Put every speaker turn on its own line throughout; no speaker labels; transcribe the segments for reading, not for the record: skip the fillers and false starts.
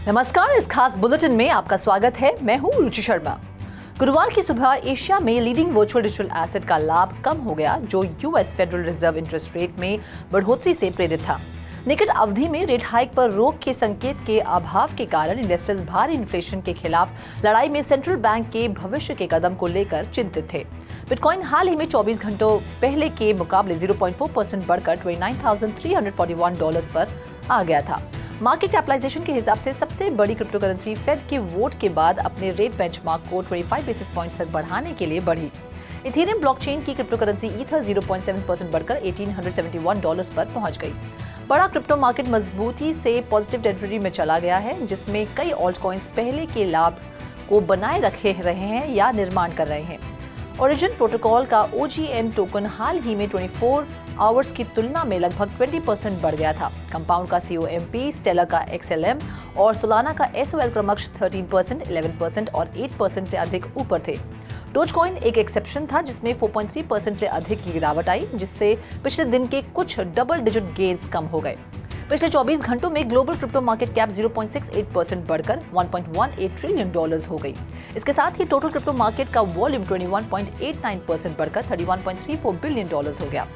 नमस्कार, इस खास बुलेटिन में आपका स्वागत है। मैं हूं रुचि शर्मा। गुरुवार की सुबह एशिया में लीडिंग वर्चुअल डिजिटल एसेट का लाभ कम हो गया, जो US federal reserve interest rate में बढ़ोतरी से प्रेरित था। निकट अवधि में रेट हाइक पर रोक के संकेत के अभाव के कारण इन्वेस्टर्स भारी इन्फ्लेशन के खिलाफ लड़ाई में सेंट्रल बैंक के भविष्य के कदम को लेकर चिंतित थे। बिटकॉइन हाल ही में 24 घंटों पहले के मुकाबले 0.4% बढ़कर $29,341 पर आ गया था। मार्केट कैपिटलाइजेशन के हिसाब से सबसे बड़ी क्रिप्टो करेंसी फेड के वोट के बाद अपने रेट बेंचमार्क को 25 बेसिस पॉइंट्स तक बढ़ाने के लिए बढ़ी। इथेरियम ब्लॉकचेन की क्रिप्टो करेंसी ईथर 0.7% बढ़कर $1,871 पर पहुंच गई। बड़ा क्रिप्टो मार्केट मजबूती से पॉजिटिव टेरिटरी में चला गया है, जिसमें कई ऑल्ट कॉइन्स पहले के लाभ को बनाए रखे रहे हैं या निर्माण कर रहे हैं। ओरिजिन प्रोटोकॉल का OGN टोकन हाल ही में 24 आवर्स की तुलना में लगभग 20% बढ़ गया था। कंपाउंड का COMP, स्टेलर का XLM और सोलाना का SOL क्रमश 13%, 11% और 8% से अधिक ऊपर थे। डोजकॉइन एक एक्सेप्शन था, जिसमें 4.3% से अधिक की गिरावट आई, जिससे पिछले दिन के कुछ डबल डिजिट गेन्स कम हो गए। पिछले 24 घंटों में ग्लोबल क्रिप्टो मार्केट कैप 0.68% बढ़कर $1.18 ट्रिलियन हो गई। इसके साथ ही टोटल क्रिप्टो मार्केट का वॉल्यूम 21.89% बढ़कर $31.34 बिलियन हो गया।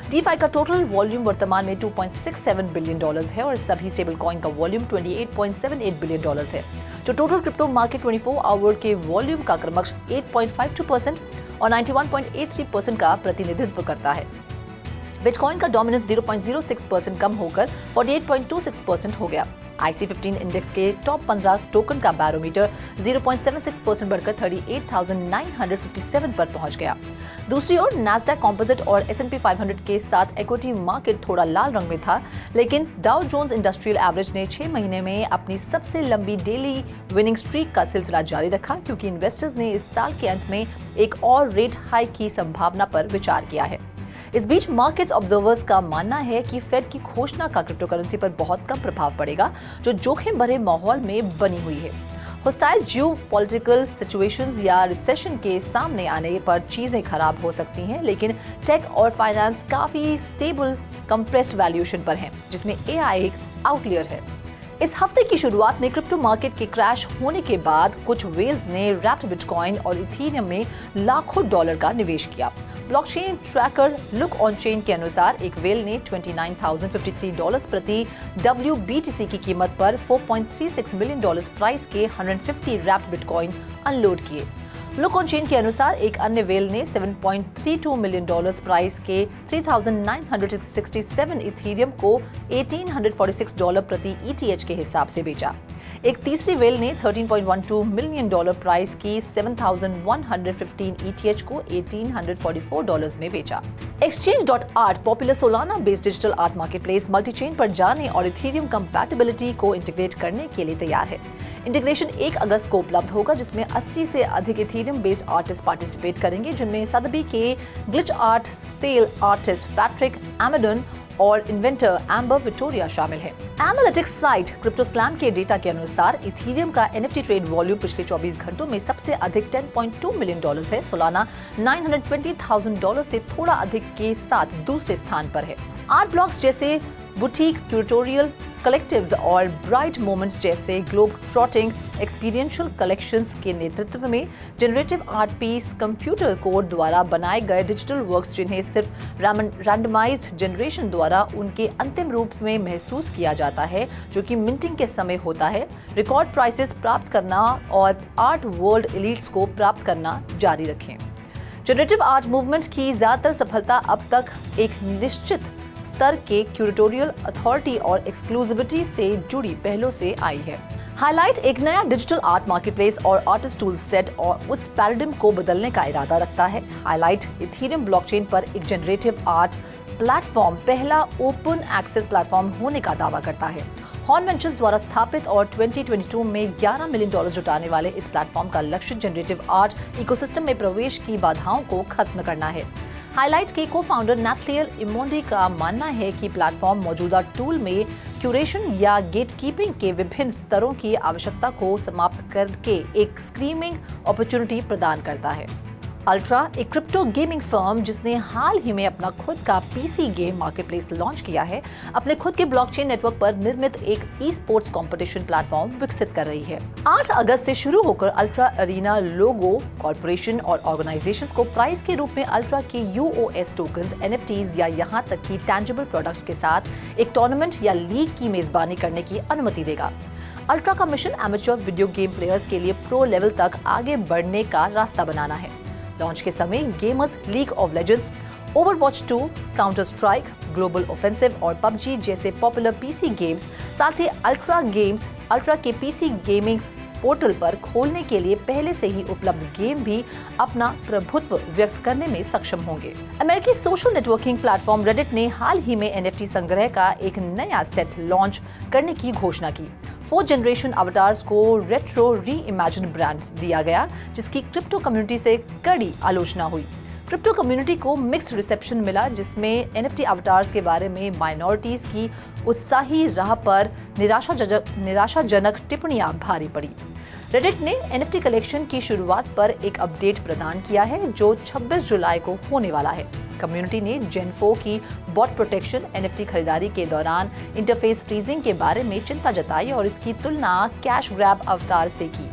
DeFi का टोटल वॉल्यूम वर्तमान में $2.67 बिलियन है और सभी स्टेबल कॉइन का वॉल्यूम $28.78 बिलियन है, जो टोटल क्रिप्टो मार्केट 24 आवर के वॉल्यूम का क्रमश 8.52% और 91.83% का प्रतिनिधित्व करता है। बिटकॉइन का डोमिनेंस 0.06% कम होकर 48.26% हो गया। IC15 इंडेक्स के टॉप 15 टोकन का बैरोमीटर 0.76% बढ़कर 38,957 पर पहुंच गया। दूसरी ओर नैस्डैक कंपोजिट और S&P 500 के साथ इक्विटी मार्केट थोड़ा लाल रंग में था, लेकिन डाउ जोन्स इंडस्ट्रियल एवरेज ने 6 महीने में अपनी सबसे लंबी डेली विनिंग स्ट्रीक का सिलसिला जारी रखा, क्योंकि इन्वेस्टर्स ने इस साल के अंत में एक और रेट हाइक की संभावना पर विचार किया है। इस बीच मार्केट ऑब्जर्वर्स का मानना है कि फेड की घोषणा का क्रिप्टो करेंसी पर बहुत कम प्रभाव पड़ेगा, जो जोखिम भरे माहौल में बनी हुई है। होस्टाइल जियोपॉलिटिकल सिचुएशंस या रिसेशन के सामने आने पर चीजें खराब हो सकती हैं, लेकिन टेक और फाइनेंस काफी स्टेबल कंप्रेस्ड वैल्यूएशन पर हैं, जिसमें AI एक आउटलियर है। इस हफ्ते की शुरुआत में क्रिप्टो मार्केट के क्रैश होने के बाद कुछ वेल्स ने रैप्ड बिटकॉइन और इथेरियम में लाखों डॉलर का निवेश किया। Blockchain tracker look on chain के अनुसार एक वेल ने $29,053 प्रति WBTC की कीमत पर $4.36 मिलियन प्राइस के 150 रैप्ड बिटकॉइन अनलोड किए। लुक ऑन चेन के अनुसार एक अन्य वेल ने $7.32 मिलियन प्राइस के 3,967 इथेरियम को $1,846 प्रति ETH के हिसाब से बेचा। एक तीसरी वेल ने $13.12 मिलियन प्राइस की 7,115 ETH को $1,844 में बेचा। Exchange.art popular Solana based digital art marketplace multichain पर जाने और इथेरियम कंपैटिबिलिटी को इंटीग्रेट करने के लिए तैयार है। इंटीग्रेशन 1 अगस्त को उपलब्ध होगा, जिसमें 80 से अधिक इथेरियम बेस्ड आर्टिस्ट पार्टिसिपेट करेंगे, जिनमें सदबी के glitch art sale artist Patrick Amadon और इन्वेंटर एम्बर विक्टोरिया शामिल है। एनालिटिक्स साइट क्रिप्टोस्लैम के डेटा के अनुसार इथेरियम का NFT ट्रेड वॉल्यूम पिछले 24 घंटों में सबसे अधिक $10.2 मिलियन है, सोलाना $920,000 से थोड़ा अधिक के साथ दूसरे स्थान पर है। आर्ट ब्लॉक्स जैसे बुटीक क्यूरेटोरियल कलेक्टिव्स और ब्राइट मोमेंट्स जैसे ग्लोब ट्रॉटिंग एक्सपीरियंशियल कलेक्शंस के नेतृत्व में generative art piece computer code द्वारा बनाए गए डिजिटल वर्क्स, जिन्हें सिर्फ रैंडमाइज्ड जनरेशन द्वारा उनके अंतिम रूप में महसूस किया जाता है, जो कि मिंटिंग के समय होता है, रिकॉर्ड प्राइसेस प्राप्त करना और आर्ट वर्ल्ड एलिट्स को प्राप्त करना जारी रखें। जनरेटिव आर्ट मूवमेंट की ज्यादातर सफलता अब तक एक निश्चित स्तर के क्यूरेटोरियल अथॉरिटी और एक्सक्लूसिविटी से जुड़ी पहलों से आई है। हाईलाइट एक नया डिजिटल आर्ट मार्केटप्लेस और आर्टिस्ट टूल सेट और उस पैराडिम को बदलने का इरादा रखता है। हाईलाइट इथेरियम ब्लॉकचेन पर एक जनरेटिव आर्ट प्लेटफॉर्म पहला ओपन एक्सेस प्लेटफॉर्म होने का दावा करता है। हॉर्न वेंचर्स द्वारा स्थापित और 2022 में $11 मिलियन जुटाने वाले इस प्लेटफॉर्म का लक्ष्य जनरेटिव आर्ट इकोसिस्टम में प्रवेश की बाधाओं को खत्म करना है। हाईलाइट के को-फाउंडर नैथलियल इमोंडी का मानना है कि प्लेटफॉर्म मौजूदा टूल में क्यूरेशन या गेटकीपिंग के विभिन्न स्तरों की आवश्यकता को समाप्त करके एक स्क्रीमिंग अपॉर्चुनिटी प्रदान करता है। अल्ट्रा, एक क्रिप्टो गेमिंग फर्म जिसने हाल ही में अपना खुद का पीसी गेम मार्केटप्लेस लॉन्च किया है, अपने खुद के ब्लॉकचेन नेटवर्क पर निर्मित एक ई स्पोर्ट्स कॉम्पिटिशन प्लेटफॉर्म विकसित कर रही है। 8 अगस्त से शुरू होकर अल्ट्रा अरीना लोगो, कॉर्पोरेशन और ऑर्गेनाइजेशंस को प्राइज के रूप में अल्ट्रा के यूओएस टोकन्स, एनएफटीज या यहाँ तक कि टैंजिबल प्रोडक्ट्स के साथ एक टूर्नामेंट या लीग की मेजबानी करने की अनुमति देगा। अल्ट्रा का mission amateur video game players के लिए प्रो लेवल तक आगे बढ़ने का रास्ता बनाना है। लॉन्च के समय gamers league of legends, Overwatch 2, counter strike, global offensive और पबजी जैसे पॉपुलर पीसी गेम्स, साथ ही अल्ट्रा गेम्स अल्ट्रा के पीसी गेमिंग पोर्टल पर खोलने के लिए पहले से ही उपलब्ध गेम भी अपना प्रभुत्व व्यक्त करने में सक्षम होंगे। अमेरिकी सोशल नेटवर्किंग प्लेटफॉर्म रेडिट ने हाल ही में एनएफटी संग्रह का एक नया सेट लॉन्च करने की घोषणा की। 4th जनरेशन अवतार्स को रेट्रो री-इमेजिन ब्रांड दिया गया, जिसकी क्रिप्टो कम्युनिटी से कड़ी आलोचना हुई। क्रिप्टो कम्युनिटी को मिक्स्ड रिसेप्शन मिला, जिसमें एनएफटी अवतार्स के बारे में माइनॉरिटीज की उत्साही राह पर निराशाजनक टिप्पणियां भारी पड़ी। रेडिट ने एनएफटी कलेक्शन की शुरुआत पर एक अपडेट प्रदान किया है, जो 26 जुलाई को होने वाला है। कम्युनिटी ने जेन 4 की बॉट प्रोटेक्शन, एनएफटी खरीदारी के दौरान इंटरफेस फ्रीजिंग के बारे में चिंता जताई और इसकी तुलना कैश ग्रैब अवतार से की।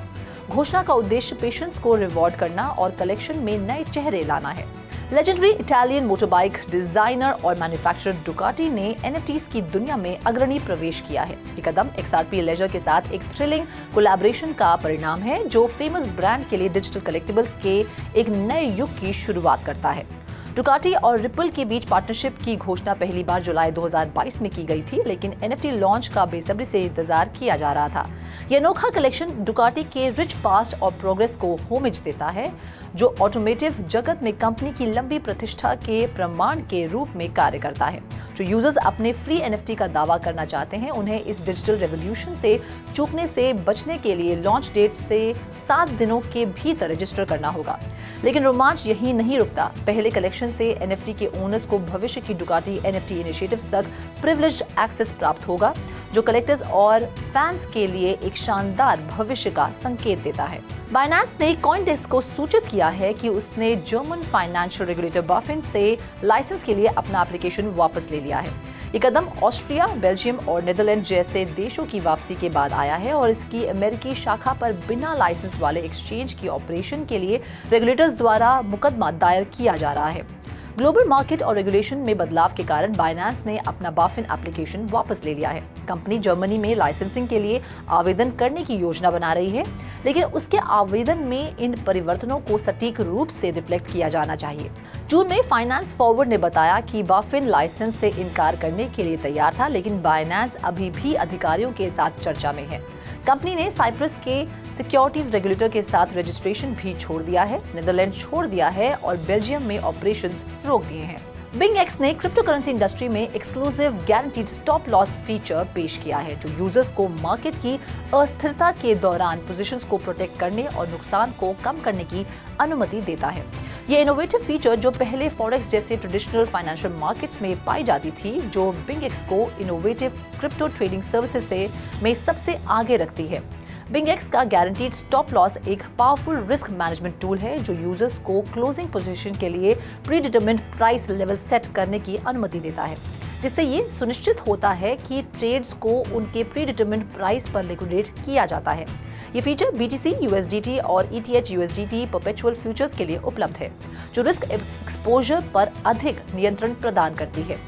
घोषणा का उद्देश्य पेशेंस को रिवॉर्ड करना और कलेक्शन में नए चेहरे लाना है। लेजेंडरी इटालियन मोटरबाइक डिजाइनर और मैन्युफैक्चरर डुकाटी ने एनएफटीज की दुनिया में अग्रणी प्रवेश किया है। ये कदम एक्सआरपी लेजर के साथ एक थ्रिलिंग कोलैबोरेशन का परिणाम है, जो फेमस ब्रांड के लिए डिजिटल कलेक्टिबल्स के एक नए युग की शुरुआत करता है। डुकाटी और रिपल के बीच पार्टनरशिप की घोषणा पहली बार जुलाई 2022 में की गई थी, लेकिन एनएफटी लॉन्च का बेसब्री से इंतजार किया जा रहा था। यह अनोखा कलेक्शन डुकाटी के रिच पास्ट और प्रोग्रेस को होमिज देता है, जो ऑटोमोटिव जगत में कंपनी की लंबी प्रतिष्ठा के प्रमाण के रूप में कार्य करता है। जो यूजर्स अपने फ्री एनएफटी का दावा करना चाहते हैं, उन्हें इस डिजिटल रेवोल्यूशन से चूकने से बचने के लिए लॉन्च डेट से 7 दिनों के भीतर रजिस्टर करना होगा। लेकिन रोमांच यही नहीं रुकता। पहले कलेक्शन से एनएफटी के ओनर्स को भविष्य की डुकाटी एनएफटी इनिशिएटिव्स तक प्रिविलेज्ड एक्सेस प्राप्त होगा, जो कलेक्टर्स और फैंस के लिए एक शानदार भविष्य का संकेत देता है। बाइनेंस ने कॉइनडेस्क को सूचित किया है कि उसने जर्मन फाइनेंशियल रेगुलेटर बाफिन से लाइसेंस के लिए अपना एप्लीकेशन वापस ले लिया है। ये कदम ऑस्ट्रिया, बेल्जियम और नीदरलैंड जैसे देशों की वापसी के बाद आया है और इसकी अमेरिकी शाखा पर बिना लाइसेंस वाले एक्सचेंज की ऑपरेशन के लिए रेगुलेटर्स द्वारा मुकदमा दायर किया जा रहा है। ग्लोबल मार्केट और रेगुलेशन में बदलाव के कारण बाइनेंस ने अपना बाफिन एप्लीकेशन वापस ले लिया है। कंपनी जर्मनी में लाइसेंसिंग के लिए आवेदन करने की योजना बना रही है, लेकिन उसके आवेदन में इन परिवर्तनों को सटीक रूप से रिफ्लेक्ट किया जाना चाहिए। जून में फाइनेंस फॉरवर्ड ने बताया कि बाफिन लाइसेंस से इनकार करने के लिए तैयार था, लेकिन बाइनेंस अभी भी अधिकारियों के साथ चर्चा में है। कंपनी ने साइप्रस के सिक्योरिटीज रेगुलेटर के साथ रजिस्ट्रेशन भी छोड़ दिया है, नीदरलैंड छोड़ दिया है और बेल्जियम में ऑपरेशंस रोक दिए हैं। BingX ने क्रिप्टो करेंसी इंडस्ट्री में exclusive guaranteed stop loss feature पेश किया है, जो यूजर्स को मार्केट की अस्थिरता के दौरान पोजीशंस को प्रोटेक्ट करने और नुकसान को कम करने की अनुमति देता है। ये इनोवेटिव फीचर, जो पहले फॉरेक्स जैसे ट्रेडिशनल फाइनेंशियल मार्केट्स में पाई जाती थी, जो BingX को इनोवेटिव क्रिप्टो ट्रेडिंग सर्विसेज में सबसे आगे रखती है। BingX का गारंटीड स्टॉप लॉस एक पावरफुल रिस्क मैनेजमेंट टूल है, जो यूजर्स को क्लोजिंग पोजीशन के लिए pre determined price level set करने की अनुमति देता है, जिससे ये सुनिश्चित होता है कि ट्रेड्स को उनके प्री डिटरमिन्ड प्राइस पर लिक्विडेट किया जाता है। ये फीचर BTC USDT और ETH USDT परपेचुअल फ्यूचर्स के लिए उपलब्ध है, जो रिस्क एक्सपोजर पर अधिक नियंत्रण प्रदान करती है।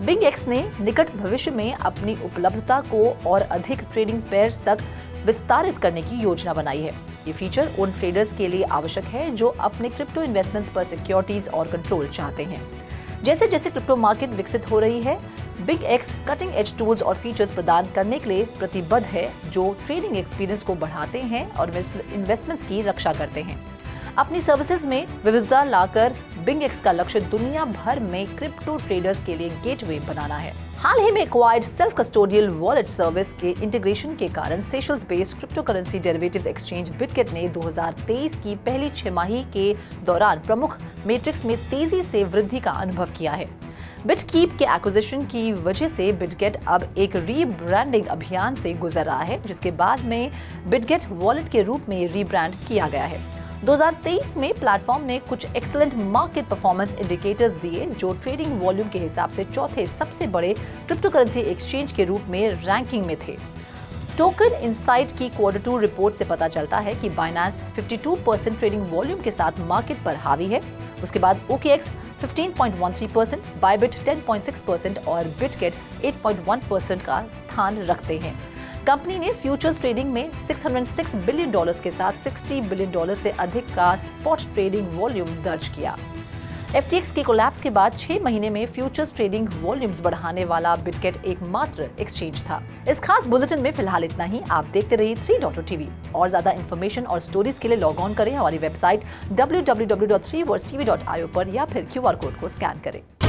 BingX ने निकट भविष्य में अपनी उपलब्धता को और अधिक ट्रेडिंग पेयर्स तक विस्तारित करने की योजना बनाई है। ये फीचर उन ट्रेडर्स के लिए आवश्यक है जो अपने क्रिप्टो इन्वेस्टमेंट्स पर सिक्योरिटीज और कंट्रोल चाहते हैं। जैसे जैसे क्रिप्टो मार्केट विकसित हो रही है, BingX कटिंग एज टूल्स और फीचर्स प्रदान करने के लिए प्रतिबद्ध है, जो ट्रेडिंग एक्सपीरियंस को बढ़ाते हैं और इन्वेस्टमेंट्स की रक्षा करते हैं। अपनी सर्विसेज में विविधता लाकर BingX का लक्ष्य दुनिया भर में क्रिप्टो ट्रेडर्स के लिए गेटवे बनाना है। हाल ही में acquired self custodial wallet service के इंटीग्रेशन के कारण Seychelles based crypto currency derivatives exchange Bitget ने 2023 की पहली छमाही के दौरान प्रमुख मैट्रिक्स में तेजी से वृद्धि का अनुभव किया है। बिटकीप के एक्विजिशन की वजह से बिटगेट अब एक रीब्रांडिंग अभियान से गुजर रहा है, जिसके बाद में बिटगेट वॉलेट के रूप में रीब्रांड किया गया है। 2023 में प्लेटफॉर्म ने कुछ एक्सीलेंट मार्केट परफॉर्मेंस इंडिकेटर्स दिए जो ट्रेडिंग वॉल्यूम के हिसाब से चौथे सबसे बड़े क्रिप्टो करेंसी एक्सचेंज के रूप में रैंकिंग में थे। टोकन इनसाइट की Q2 रिपोर्ट से पता चलता है कि बाइनेंस 52% ट्रेडिंग वॉल्यूम के साथ मार्केट पर हावी है। उसके बाद OKX 15.13%, बाइबिट 10.6% और बिटगेट 8.1% का स्थान रखते हैं। कंपनी ने फ्यूचर्स ट्रेडिंग में $606 बिलियन के साथ $60 बिलियन से अधिक का स्पॉट ट्रेडिंग वॉल्यूम दर्ज किया। FTX के कोलैप्स के बाद 6 महीने में फ्यूचर्स ट्रेडिंग वॉल्यूम्स बढ़ाने वाला बिटगेट एकमात्र एक्सचेंज था। इस खास बुलेटिन में फिलहाल इतना ही। आप देखते रहिए 3.TV। और ज्यादा इंफॉर्मेशन और स्टोरीज के लिए लॉग ऑन करें हमारी वेबसाइट www.3versetv.io पर या फिर QR कोड को स्कैन करें।